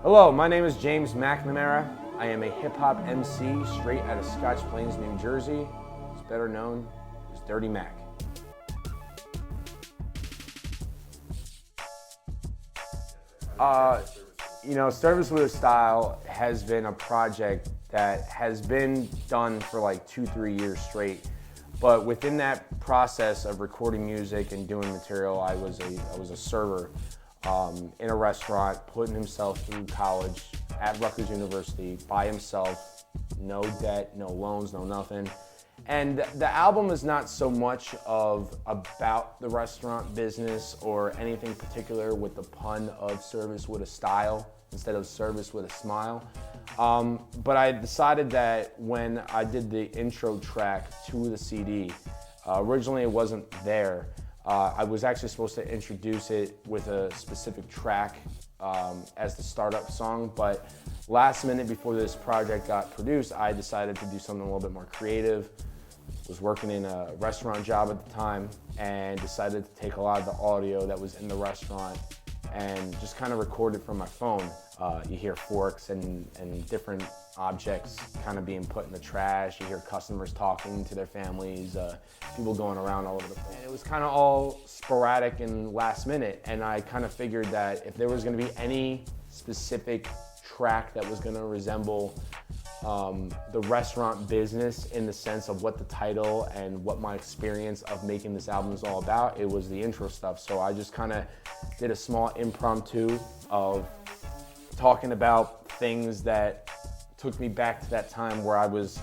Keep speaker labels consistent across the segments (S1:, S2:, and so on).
S1: Hello, my name is James Macadamia. I am a hip-hop MC straight out of Scotch Plains, New Jersey. It's better known as Dirty Mac. Service with a Style has been a project that has been done for like 2-3 years straight. But within that process of recording music and doing material, I was a server in a restaurant, putting himself through college at Rutgers University by himself, no debt, no loans, no nothing. And the album is not so much about the restaurant business or anything particular with the pun of service with a style instead of service with a smile. But I decided that when I did the intro track to the CD, originally it wasn't there. I was actually supposed to introduce it with a specific track as the startup song, but last minute before this project got produced, I decided to do something a little bit more creative. Was working in a restaurant job at the time and decided to take a lot of the audio that was in the restaurant and just kind of record it from my phone. You hear forks and different objects kind of being put in the trash. You hear customers talking to their families, people going around all over the place. And it was kind of all sporadic and last minute, and I kind of figured that if there was going to be any specific track that was going to resemble the restaurant business in the sense of what the title and what my experience of making this album is all about, it was the intro stuff. So I just kind of did a small impromptu of talking about things that took me back to that time where I was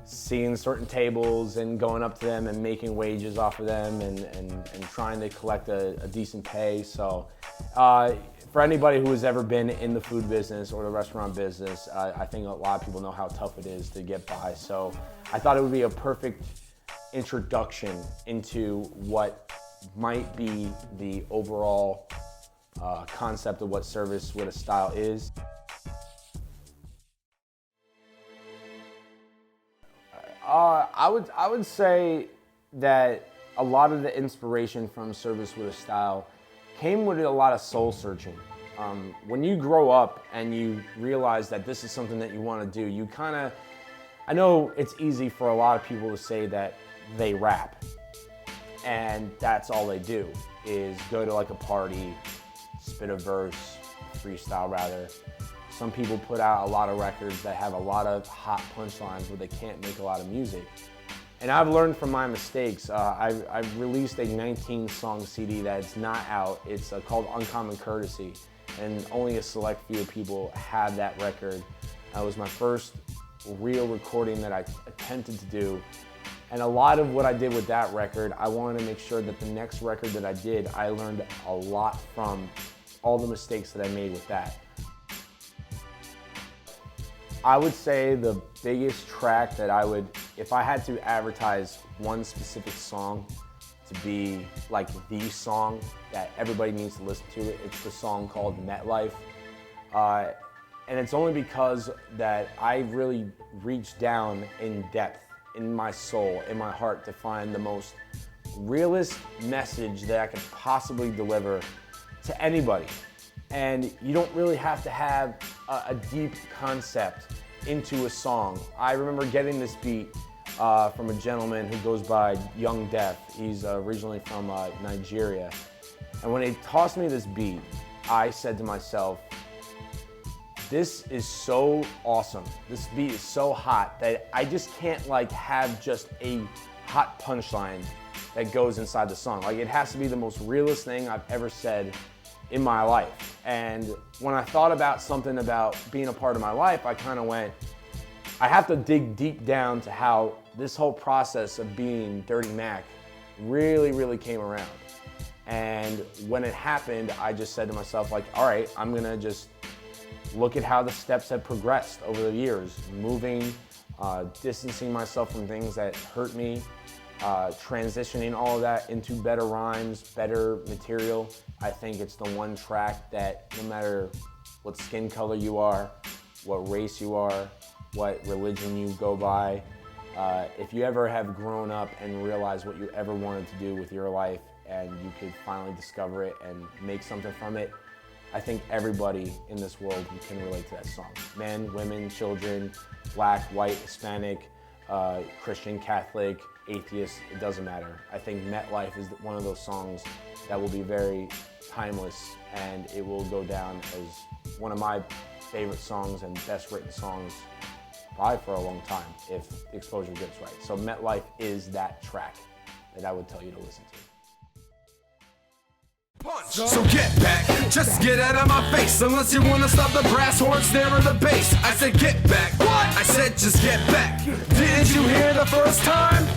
S1: seeing certain tables and going up to them and making wages off of them and trying to collect a decent pay. So for anybody who has ever been in the food business or the restaurant business, I think a lot of people know how tough it is to get by. So I thought it would be a perfect introduction into what might be the overall concept of what service with a style is. I would say that a lot of the inspiration from Service with a Style came with a lot of soul searching. When you grow up and you realize that this is something that you want to do, you kind of, I know it's easy for a lot of people to say that they rap and that's all they do is go to like a party, spit a verse, freestyle rather. Some people put out a lot of records that have a lot of hot punchlines where they can't make a lot of music. And I've learned from my mistakes. I've released a 19-song CD that's not out. It's called Uncommon Courtesy, and only a select few people have that record. That was my first real recording that I attempted to do. And a lot of what I did with that record, I wanted to make sure that the next record that I did, I learned a lot from all the mistakes that I made with that. I would say the biggest track that I would, if I had to advertise one specific song to be like the song that everybody needs to listen to, it's the song called MetLife. And it's only because that I really reached down in depth in my soul, in my heart, to find the most realist message that I could possibly deliver to anybody. And you don't really have to have a deep concept into a song. I remember getting this beat from a gentleman who goes by Young Def. He's originally from Nigeria. And when he tossed me this beat, I said to myself, this is so awesome. This beat is so hot that I just can't like have just a hot punchline that goes inside the song. Like it has to be the most realist thing I've ever said in my life. And when I thought about something about being a part of my life, I kind of went, I have to dig deep down to how this whole process of being Dirty Mac really came around. And when it happened, I just said to myself like, all right, I'm gonna just look at how the steps have progressed over the years, moving, distancing myself from things that hurt me, transitioning all of that into better rhymes, better material. I think it's the one track that no matter what skin color you are, what race you are, what religion you go by, if you ever have grown up and realized what you ever wanted to do with your life and you could finally discover it and make something from it, I think everybody in this world can relate to that song. Men, women, children, black, white, Hispanic, Christian, Catholic, atheist, it doesn't matter. I think MetLife is one of those songs that will be very timeless, and it will go down as one of my favorite songs and best written songs probably for a long time if the exposure gets right. So MetLife is that track that I would tell you to listen to.
S2: Punch. So get back, just get out of my face. Unless you wanna stop the brass horns there in the bass. I said get back, what? I said just get back. Didn't you hear the first time?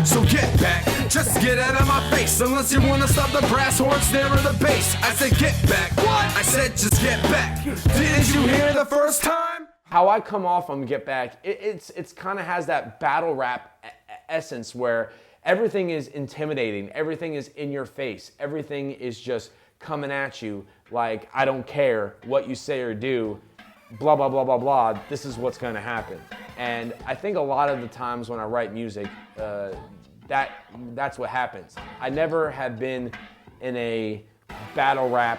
S2: So get back, just get out of my face. Unless you wanna stop the brass horns there in the bass. I said get back, what? I said just get back. Didn't you hear the first time?
S1: How I come off on Get Back, it's kind of has that battle rap essence where everything is intimidating, everything is in your face, everything is just coming at you like, I don't care what you say or do, blah, blah, blah, blah, blah, this is what's gonna happen. And I think a lot of the times when I write music, that's what happens. I never have been in a battle rap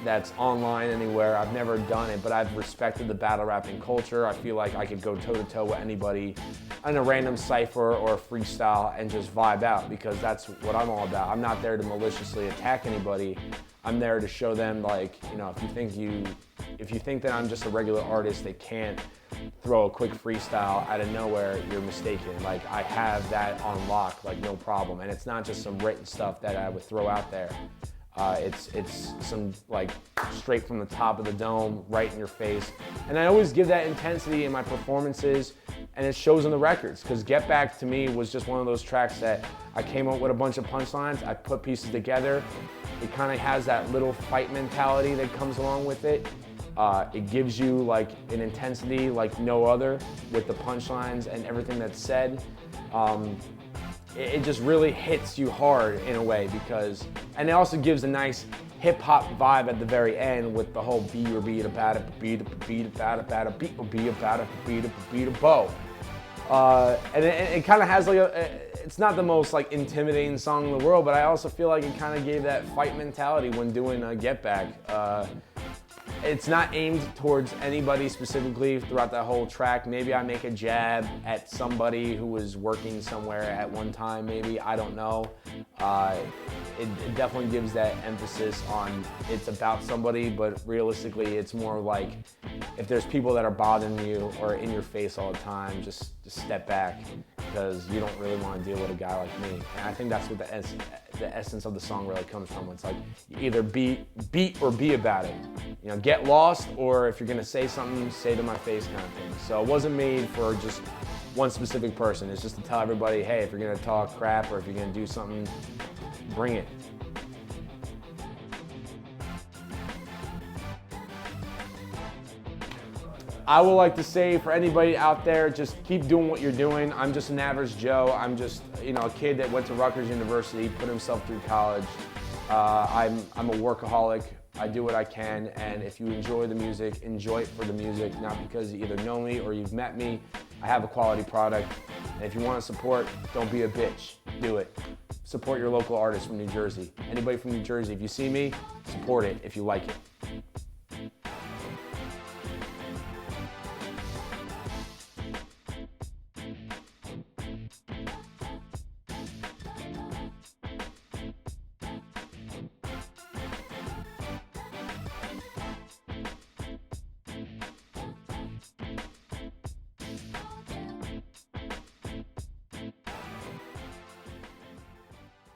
S1: that's online anywhere. I've never done it, but I've respected the battle rapping culture. I feel like I could go toe-to-toe with anybody in a random cypher or a freestyle and just vibe out, because that's what I'm all about. I'm not there to maliciously attack anybody. I'm there to show them, like, you know, if you think that I'm just a regular artist that can't throw a quick freestyle out of nowhere, you're mistaken. Like, I have that on lock, like, no problem. And it's not just some written stuff that I would throw out there. It's some, like, straight from the top of the dome, right in your face. And I always give that intensity in my performances, and it shows in the records, because Get Back to me was just one of those tracks that I came up with a bunch of punchlines, I put pieces together. It kind of has that little fight mentality that comes along with it. It gives you like an intensity like no other with the punchlines and everything that's said. It just really hits you hard in a way, and it also gives a nice hip hop vibe at the very end with the whole beat or beat about it, beat about it, beat or beat about it, beat a bow. And it kind of has like it's not the most like intimidating song in the world, but I also feel like it kind of gave that fight mentality when doing Get Back. It's not aimed towards anybody specifically throughout that whole track. Maybe I make a jab at somebody who was working somewhere at one time, maybe, I don't know. It definitely gives that emphasis on it's about somebody, but realistically it's more like if there's people that are bothering you or in your face all the time, just step back, because you don't really want to deal with a guy like me. And I think that's what the essence of the song really comes from. It's like you either beat or be about it. You know, get lost, or if you're gonna say something, say to my face kind of thing. So it wasn't made for just one specific person. It's just to tell everybody, hey, if you're gonna talk crap or if you're gonna do something, bring it. I would like to say for anybody out there, just keep doing what you're doing. I'm just an average Joe. I'm just, you know, a kid that went to Rutgers University, put himself through college. I'm a workaholic. I do what I can, and if you enjoy the music, enjoy it for the music, not because you either know me or you've met me. I have a quality product, and if you want to support, don't be a bitch. Do it. Support your local artists from New Jersey. Anybody from New Jersey, if you see me, support it if you like it.